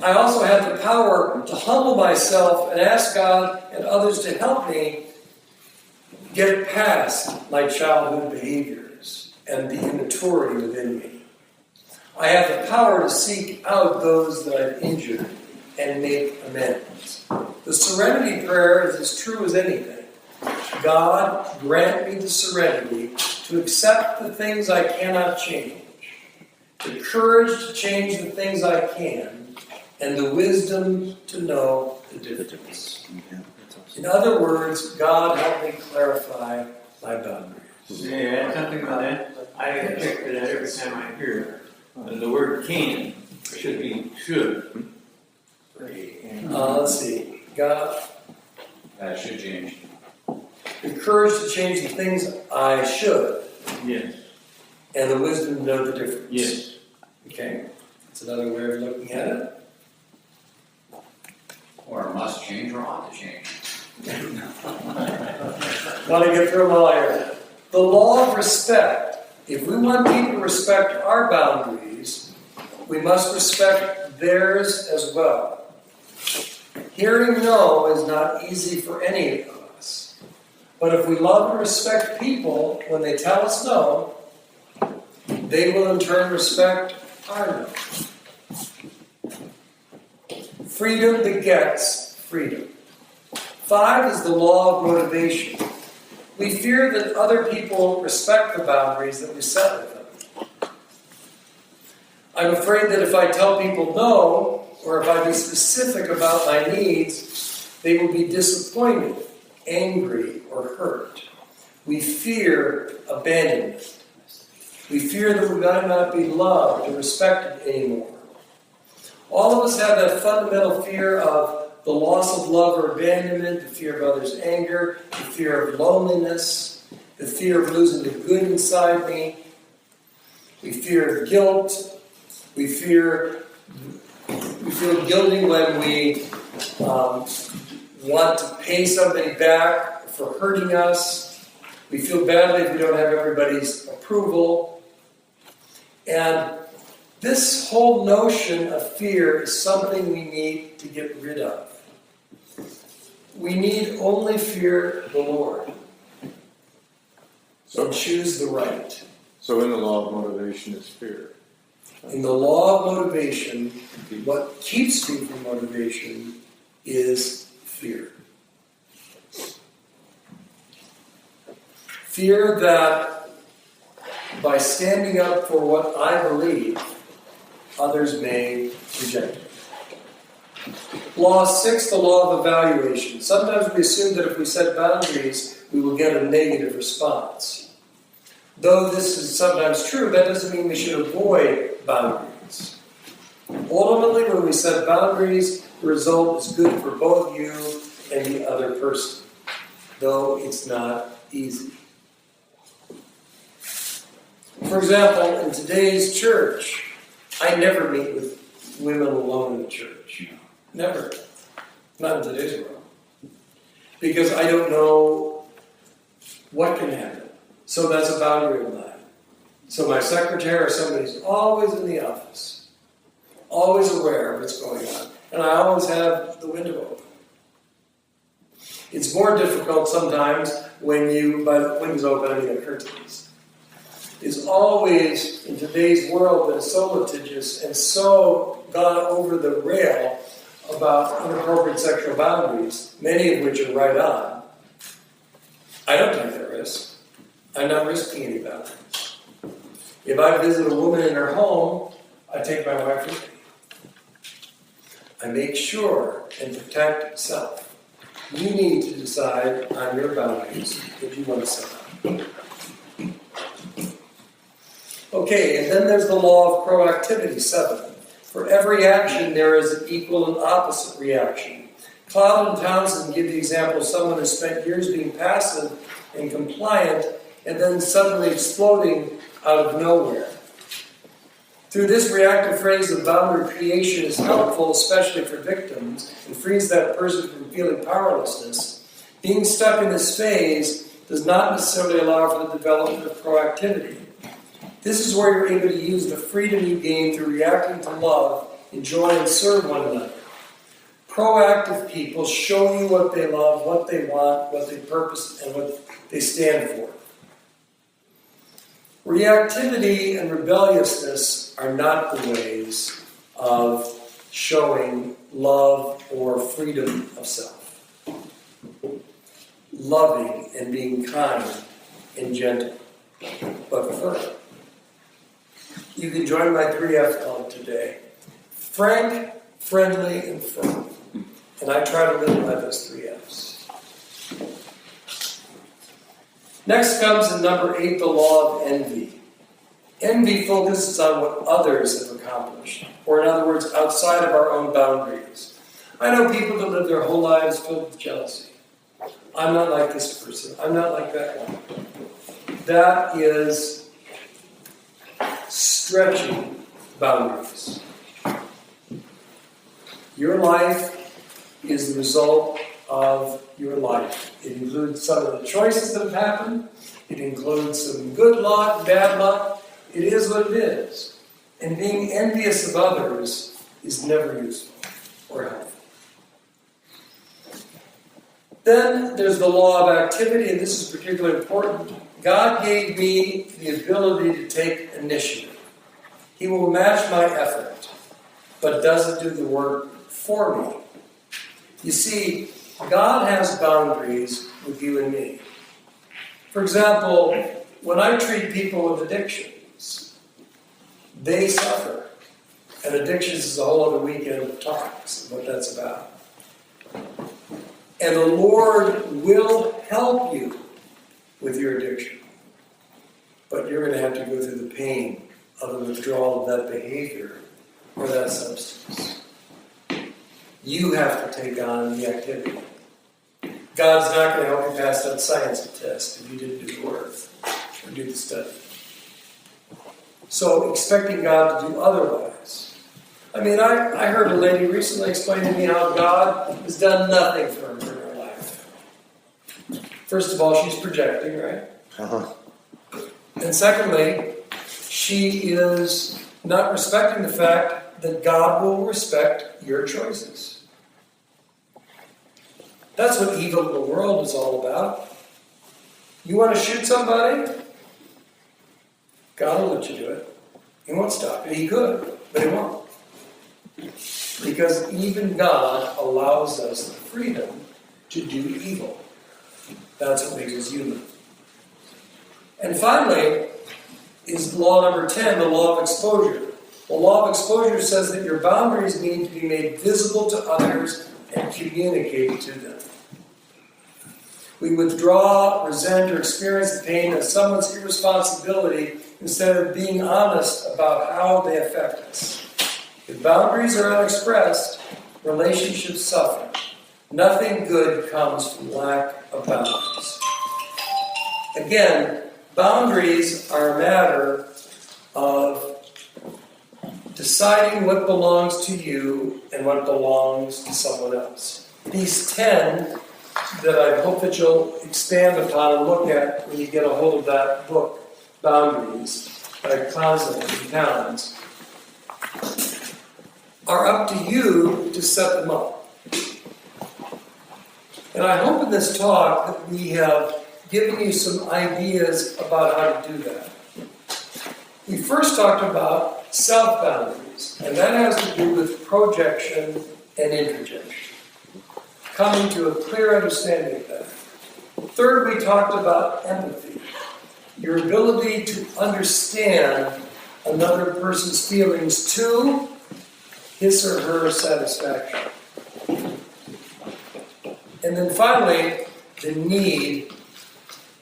I also have the power to humble myself and ask God and others to help me get past my childhood behaviors and the immaturity within me. I have the power to seek out those that I've injured and make amends. The serenity prayer is as true as anything. God, grant me the serenity to accept the things I cannot change, the courage to change the things I can, and the wisdom to know the difference. In other words, God, help me clarify my boundaries. May I add something about that? I object to that every time I hear the word can. It should be should. Let's see. God, That should change. the courage to change the things I should, Yes. and the wisdom to know the difference. Yes. Okay? That's another way of looking at it. Or must change or ought to change. Want to get through them all here. The law of respect. If we want people to respect our boundaries, we must respect theirs as well. Hearing no is not easy for any of us. But if we love and respect people when they tell us no, they will in turn respect our no. Freedom begets freedom. 5 is the law of motivation. We fear that other people respect the boundaries that we set with them. I'm afraid that if I tell people no, or if I be specific about my needs, they will be disappointed, angry, or hurt. We fear abandonment. We fear that we might not be loved or respected anymore. All of us have that fundamental fear of the loss of love or abandonment, the fear of others' anger, the fear of loneliness, the fear of losing the good inside me. We fear guilt. We feel guilty when we want to pay somebody back for hurting us. We feel badly if we don't have everybody's approval. And this whole notion of fear is something we need to get rid of. We need only fear the Lord and choose the right. So in the law of motivation is fear. In the law of motivation, what keeps me from motivation is fear. Fear that by standing up for what I believe, others may reject it. Law 6, the law of evaluation. Sometimes we assume that if we set boundaries, we will get a negative response. Though this is sometimes true, that doesn't mean we should avoid boundaries. Ultimately, when we set boundaries, the result is good for both you and the other person, though it's not easy. For example, in today's church, I never meet with women alone in the church. Never. Not in today's world. Because I don't know what can happen. So that's a boundary of mine. So my secretary or somebody's always in the office, always aware of what's going on. And I always have the window open. It's more difficult sometimes when by the window's open, I mean the curtains. It's always, in today's world, that is so litigious and so gone over the rail about inappropriate sexual boundaries, many of which are right on. I don't take that risk. I'm not risking any boundaries. If I visit a woman in her home, I take my wife with me. I make sure and protect self. You need to decide on your boundaries that you want to set up. Okay, and then there's the law of proactivity, 7. For every action, there is an equal and opposite reaction. Cloud and Townsend give the example of someone who spent years being passive and compliant and then suddenly exploding out of nowhere. Through this reactive phrase of boundary creation is helpful, especially for victims, and frees that person from feeling powerlessness. Being stuck in this phase does not necessarily allow for the development of proactivity. This is where you're able to use the freedom you gain through reacting to love enjoy and serve one another. Proactive people show you what they love, what they want, what they purpose, and what they stand for. Reactivity and rebelliousness are not the ways of showing love or freedom of self. Loving and being kind and gentle, but firm. You can join my 3F club today. Frank, friendly, and firm. And I try to live by those 3 F's. Next comes in number 8, the law of envy. Envy focuses on what others have accomplished, or in other words, outside of our own boundaries. I know people that live their whole lives filled with jealousy. I'm not like this person. I'm not like that one. That is stretching boundaries. Your life is the result of your life. It includes some of the choices that have happened. It includes some good luck, bad luck. It is what it is. And being envious of others is never useful or helpful. Then there's the law of activity, and this is particularly important. God gave me the ability to take initiative. He will match my effort, but doesn't do the work for me. You see, God has boundaries with you and me. For example, when I treat people with addictions, they suffer. And addictions is a whole other weekend of talks, what that's about. And the Lord will help you with your addiction. But you're going to have to go through the pain of the withdrawal of that behavior or that substance. You have to take on the activity. God's not going to help you pass that science test if you didn't do the work or do the study. So expecting God to do otherwise. I mean, I heard a lady recently explain to me how God has done nothing for her in her life. First of all, she's projecting, right? Uh-huh. And secondly, she is not respecting the fact that God will respect your choices. That's what evil in the world is all about. You want to shoot somebody? God will let you do it. He won't stop you. He could, but he won't. Because even God allows us the freedom to do evil. That's what makes us human. And finally, is law number 10, the law of exposure. The law of exposure says that your boundaries need to be made visible to others and communicated to them. We withdraw, resent, or experience the pain of someone's irresponsibility instead of being honest about how they affect us. If boundaries are unexpressed, relationships suffer. Nothing good comes from lack of boundaries. Again, boundaries are a matter of deciding what belongs to you and what belongs to someone else. These 10 that I hope that you'll expand upon and look at when you get a hold of that book, Boundaries, by Closet and Towns, are up to you to set them up. And I hope in this talk that we have given you some ideas about how to do that. We first talked about self-boundaries, and that has to do with projection and introjection. Coming to a clear understanding of that. Third, we talked about empathy. Your ability to understand another person's feelings to his or her satisfaction. And then finally, the need,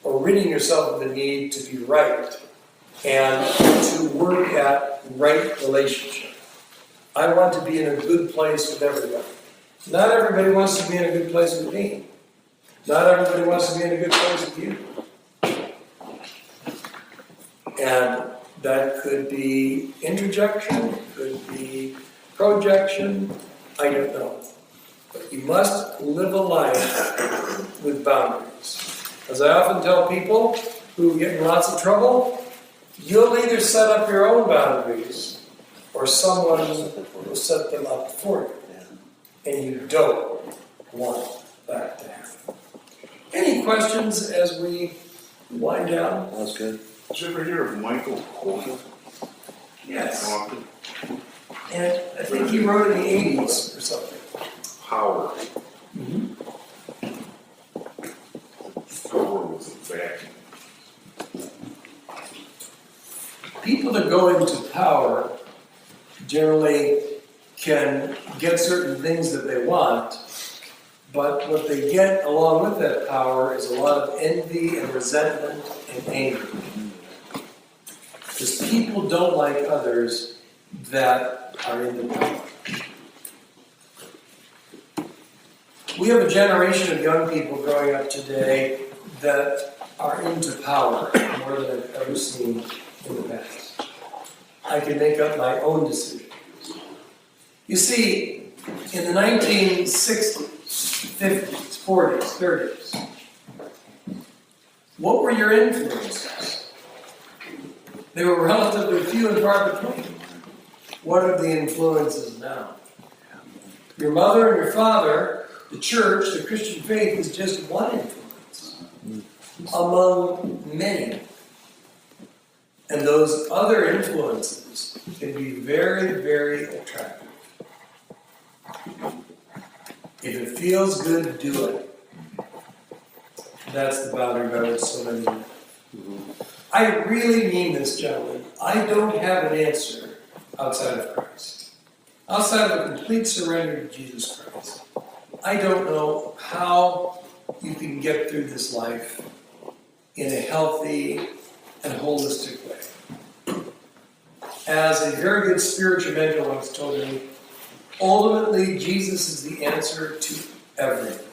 or ridding yourself of the need to be right and to work at right relationship. I want to be in a good place with everybody. Not everybody wants to be in a good place with me. Not everybody wants to be in a good place with you. And that could be interjection, could be projection, I don't know. But you must live a life with boundaries. As I often tell people who get in lots of trouble, you'll either set up your own boundaries or someone will set them up for you. And you don't want that to happen. Any questions as we wind down? That's good. Did you ever hear of Michael Coulter? Yes. Author? And I think he wrote in the 80s or something. Power. Mm-hmm. Power was a vacuum. People that go into power generally can get certain things that they want, but what they get along with that power is a lot of envy and resentment and anger. Because people don't like others that are in the power. We have a generation of young people growing up today that are into power more than I've ever seen in the past. I can make up my own decisions. You see, in the 1960s, 50s, 40s, 30s, what were your influences? They were relatively few and far between. What are the influences now? Your mother and your father, the church, the Christian faith is just one influence among many. And those other influences can be very, very attractive. If it feels good, do it. That's the boundary by which so many live. I really mean this, gentlemen. I don't have an answer outside of Christ. Outside of a complete surrender to Jesus Christ. I don't know how you can get through this life in a healthy and holistic way. As a very good spiritual mentor once told me, ultimately, Jesus is the answer to everything.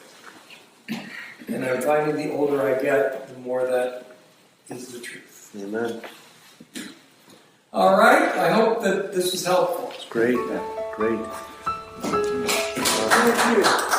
And I'm finding the older I get, the more that is the truth. Amen. All right, I hope that this was helpful. It's great. Great. Thank you.